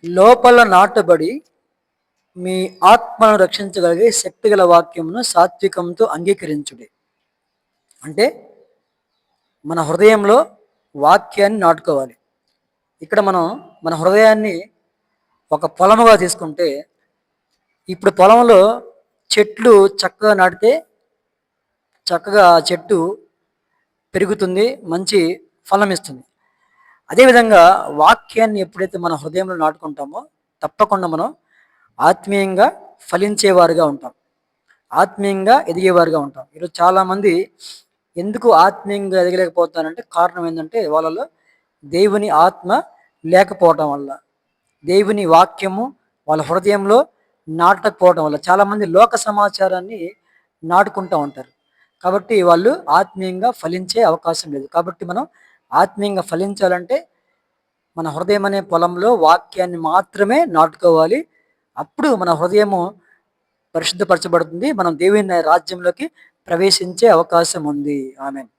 లోపల నాటబడి మీ ఆత్మను రక్షించగలిగే శక్తిగల వాక్యమును సాత్వికంతో అంగీకరించుడి. అంటే మన హృదయంలో వాక్యాన్ని నాటుకోవాలి. ఇక్కడ మనం మన హృదయాన్ని ఒక పొలముగా తీసుకుంటే, ఇప్పుడు పొలంలో చెట్లు చక్కగా నాటితే చక్కగా చెట్టు పెరుగుతుంది, మంచి ఫలం ఇస్తుంది. అదేవిధంగా వాక్యాన్ని ఎప్పుడైతే మన హృదయంలో నాటుకుంటామో తప్పకుండా మనం ఆత్మీయంగా ఫలించేవారుగా ఉంటాం, ఆత్మీయంగా ఎదిగేవారుగా ఉంటాం. ఈరోజు చాలామంది ఎందుకు ఆత్మీయంగా ఎదగలేకపోతారంటే కారణం ఏంటంటే వాళ్ళలో దేవుని ఆత్మ లేకపోవటం వల్ల, దేవుని వాక్యము వాళ్ళ హృదయంలో నాటకపోవడం వల్ల చాలామంది లోక సమాచారాన్ని నాటుకుంటూ ఉంటారు. కాబట్టి వాళ్ళు ఆత్మీయంగా ఫలించే అవకాశం లేదు. కాబట్టి మనం ఆత్మీయంగా ఫలించాలంటే మన హృదయం అనే పొలంలో వాక్యాన్ని మాత్రమే నాటుకోవాలి. అప్పుడు మన హృదయము పరిశుద్ధపరచబడుతుంది. మనం దేవుని రాజ్యంలోకి ప్రవేశించే అవకాశం ఉంది. ఆమేన్.